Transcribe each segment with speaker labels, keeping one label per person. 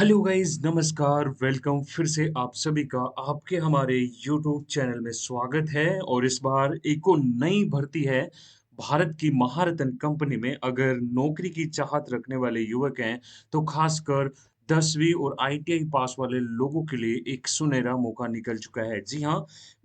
Speaker 1: Hello guys, नमस्कार। Welcome फिर से आप सभी का आपके हमारे यूट्यूब चैनल में स्वागत है। और इस बार एक और नई भर्ती है भारत की महारत्न कंपनी में। अगर नौकरी की चाहत रखने वाले युवक हैं तो खासकर 10वीं और आईटीआई पास वाले लोगों के लिए एक सुनहरा मौका निकल चुका है। जी हाँ,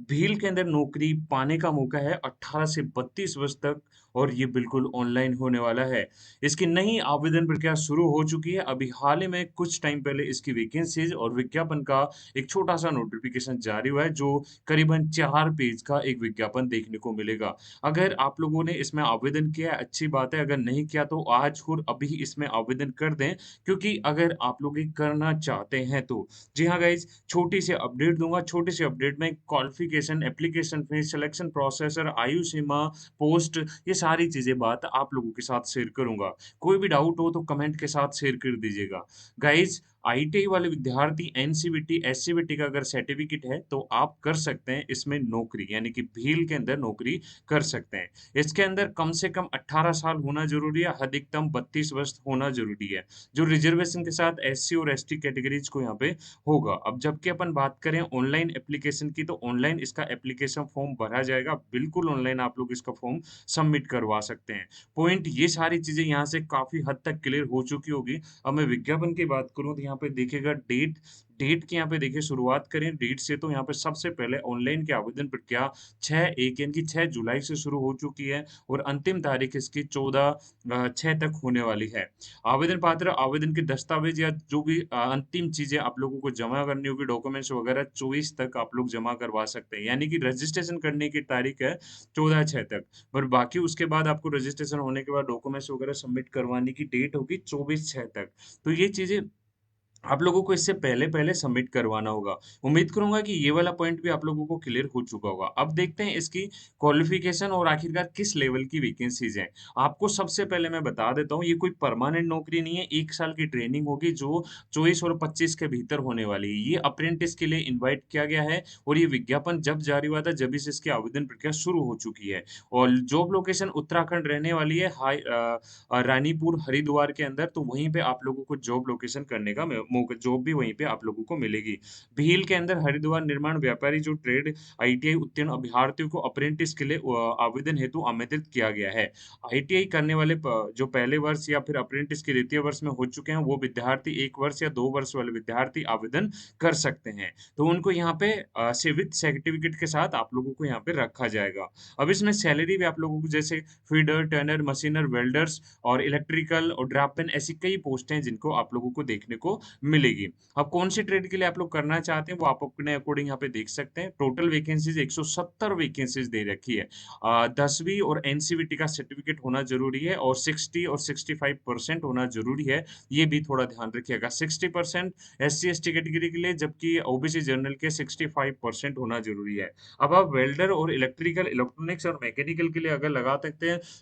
Speaker 1: भील के अंदर नौकरी पाने का मौका है 18 से 32 वर्ष तक, और ये बिल्कुल ऑनलाइन होने वाला है। इसकी नई आवेदन प्रक्रिया शुरू हो चुकी है। अभी हाल ही में कुछ टाइम पहले इसकी वैकेंसीज और विज्ञापन का एक छोटा-सा नोटिफ़िकेशन जारी हुआ है, जो करीबन 4 पेज का एक विज्ञापन देखने को मिलेगा। अगर आप लोगों ने इसमें आवेदन किया है, अच्छी बात है। अगर नहीं किया तो आज और अभी इसमें आवेदन कर दें, क्योंकि अगर आप लोग ये करना चाहते हैं तो। जी हाँ गाइज़, छोटी सी अपडेट दूँगा। छोटी सी अपडेट में qualification, application fees, selection processor, आयु सीमा, पोस्ट, ये सारी चीज़ें बात आप लोगों के साथ शेयर करूँगा। कोई भी डाउट हो तो कमेंट के साथ शेयर कर दीजिएगा। गाइज़, आईटीआई वाले विद्यार्थी एनसीवीटी, एससीवीटी का अगर सर्टिफ़िकेट है तो आप कर सकते हैं इसमें नौकरी, यानी कि भील के अंदर नौकरी कर सकते हैं। इसके अंदर कम से कम 18 साल होना ज़रूरी है, अधिकतम 32 वर्ष होना ज़रूरी है। जो रिज़र्वेशन के साथ एससी और एसटी कैटेगरीज़ को यहाँ पे होगा। अब जबकि अपन बात करें ऑनलाइन एप्लीकेशन की, तो ऑनलाइन इसका एप्लीकेशन फॉर्म भरा जाएगा। बिल्कुल ऑनलाइन आप लोग इसका फॉर्म सबमिट करवा सकते हैं। पॉइंट ये सारी चीज़ें यहाँ से काफ़ी हद तक क्लियर हो चुकी होगी। अब मैं विज्ञापन की बात करूँ तो यहाँ पे देखिएगा डेट, डेट की यहाँ पे देखिए शुरुआत करें डेट से, तो यहाँ पे सबसे पहले ऑनलाइन की आवेदन प्रक्रिया 6/1 यानी कि 6 जुलाई से शुरू हो चुकी है, और अंतिम तारीख इसकी 14/6 तक होने वाली है। आवेदन पात्र आवेदन के दस्तावेज़ या जो भी अंतिम चीज़ें आप लोगों को जमा करनी होगी, डॉक्यूमेंट्स वगैरह, 24 तक आप लोग जमा करवा सकते हैं। यानी कि रजिस्ट्रेशन करने की तारीख है 14/6 तक। पर बाकी उसके बाद आपको रजिस्ट्रेशन होने के बाद डॉक्यूमेंट्स वगैरह सबमिट करवाने की डेट होगी 24/6 तक। तो ये चीज़ें आप लोगों को इससे पहले-पहले सबमिट करवाना होगा। उम्मीद करूँगा कि ये वाला पॉइंट भी आप लोगों को क्लियर हो चुका होगा। अब देखते हैं इसकी क्वालिफ़िकेशन और आखिरकार किस लेवल की वैकेंसीज़ हैं। आपको सबसे पहले मैं बता देता हूँ, ये कोई परमानेंट नौकरी नहीं है, 1 साल की ट्रेनिंग होगी जो 24 और 25 के भीतर होने वाली है। ये अप्रेंटिस के लिए इनवाइट किया गया है, और ये विज्ञापन जब जारी हुआ था, जभी से इसकी आवेदन प्रक्रिया शुरू हो चुकी है। और जॉब लोकेशन उत्तराखंड रहने वाली है, रानीपुर, हरिद्वार के अंदर, तो वहीं पे आप लोगों को जॉब लोकेशन करने का मौका, जॉब भी वहीं पे आप लोगों को मिलेगी। भील के अंदर हरिद्वार निर्माण व्यापारी जो ट्रेड आईटीआई उत्तीर्ण अभ्यर्थियों को अप्रेंटिस के लिए आवेदन हेतु आमंत्रित किया गया है। आईटीआई करने वाले जो पहले वर्ष या फिर अप्रेंटिस के द्वितीय वर्ष में हो चुके हैं, वो विद्यार्थी 1 वर्ष या 2 वर्ष वाले विद्यार्थी आवेदन कर सकते हैं। तो उनको यहाँ पे विथ सर्टिफिकेट के साथ आप लोगों को यहाँ पे रखा जाएगा। अब इसमें सैलरी भी आप लोगों को जैसे फीडर, टर्नर, मशीनर, वेल्डर्स और इलेक्ट्रिकल और ड्राफ्टमैन, ऐसी कई पोस्टें हैं जिनको आप लोगों को देखने को मिलेगी। अब कौन सी ट्रेड के लिए आप लोग करना चाहते हैं वो आप अपने अकॉर्डिंग यहाँ पे देख सकते हैं। टोटल वैकेंसीज 170 वैकेंसीज दे रखी है। 10वीं और एनसीवीटी का सर्टिफिकेट होना जरूरी है, और 60 और 65% होना जरूरी है। ये भी थोड़ा ध्यान रखिएगा। 60% एससी एसटी कैटेगरी के लिए, जबकि ओबीसी जनरल के 65% होना जरूरी है। अब आप वेल्डर और इलेक्ट्रिकल, इलेक्ट्रॉनिक्स और मैकेनिकल के लिए अगर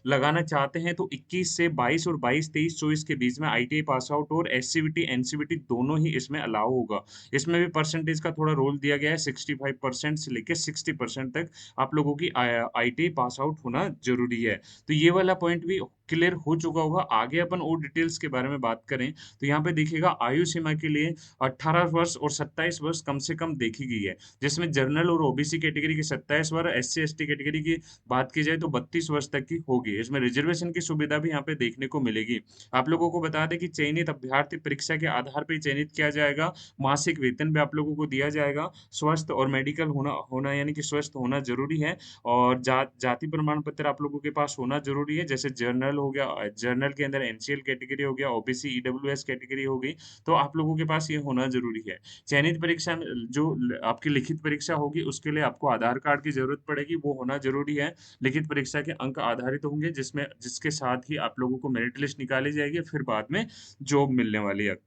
Speaker 1: लगाना चाहते हैं तो 21 से 22 और 22, 23, 24 के बीच में आईटीआई पास आउट और एससीवीटी, एनसीवीटी दोनों ही इसमें अलाउ होगा। इसमें भी परसेंटेज का थोड़ा रोल दिया गया है, 65% से लेके 60% तक आप लोगों की आईटीआई पास आउट होना जरूरी है। तो ये वाला पॉइंट भी क्लियर हो चुका होगा। आगे अपन और डिटेल्स के बारे में बात करें तो यहाँ पे देखिएगा आयु सीमा के लिए 18 वर्ष और 27 वर्ष कम से कम देखी गई है, जिसमें जनरल और ओबीसी कैटेगरी की 27 वर्ष, एससी एसटी कैटेगरी की बात की जाए तो 32 वर्ष तक की होगी। इसमें रिजर्वेशन की सुविधा भी यहाँ पे देखने को मिलेगी। आप लोगों को बता दें कि चयनित अभ्यर्थी परीक्षा के आधार पर चयनित किया जाएगा। मासिक वेतन भी आप लोगों को दिया जाएगा। स्वस्थ और मेडिकल होना होना यानी कि स्वस्थ होना जरूरी है। और जाति प्रमाण पत्र आप लोगों के पास होना जरूरी है। जैसे जर्नल हो गया, जर्नल के अंदर एनसीएल कैटेगरी हो गया, ओबीसी ईडब्ल्यूएस कैटेगरी होगी, तो आप लोगों के पास ये होना जरूरी है। चयनित परीक्षा में जो आपकी लिखित परीक्षा होगी, उसके लिए आपको आधार कार्ड की जरूरत पड़ेगी, वो होना जरूरी है। लिखित परीक्षा के अंक आधारित होंगे, जिसके साथ ही आप लोगों को मेरिट लिस्ट निकाली जाएगी, फिर बाद में जॉब मिलने वाली है।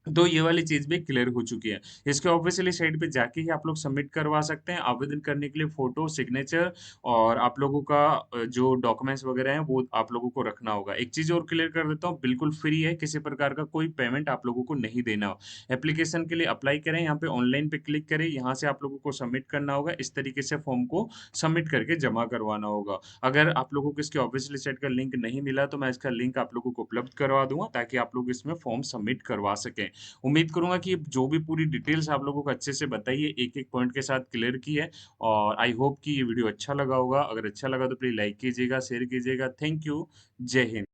Speaker 1: तो ये वाली चीज़ भी क्लियर हो चुकी है। इसके ऑफ़िशियली साइट पे जाके ही आप लोग सबमिट करवा सकते हैं। आवेदन करने के लिए फ़ोटो, सिग्नेचर और आप लोगों का जो डॉक्यूमेंट्स वग़ैरह हैं, वो आप लोगों को रखना होगा। एक चीज़ और क्लियर कर देता हूँ, बिल्कुल फ्री है, किसी प्रकार का कोई पेमेंट आप लोगों को नहीं देना हो। एप्लीकेशन के लिए अप्लाई करें, यहाँ पे ऑनलाइन पे क्लिक करें, यहाँ से आप लोगों को सबमिट करना होगा। इस तरीके से फ़ॉर्म को सबमिट करके जमा करवाना होगा। अगर आप लोगों को इसकी ऑफ़िशियली साइट का लिंक नहीं मिला, तो मैं इसका लिंक आप लोगों को उपलब्ध करवा दूँगा, ताकि आप लोग इसमें फ़ॉर्म सबमिट करवा सकें। हैं। उम्मीद करूँगा कि जो भी पूरी डिटेल्स आप लोगों को अच्छे से बताई है, एक-एक पॉइंट के साथ क्लियर की है और आई होप कि ये वीडियो अच्छा लगा होगा। अगर अच्छा लगा तो प्लीज़ लाइक कीजिएगा, शेयर कीजिएगा। Thank you. जय हिंद।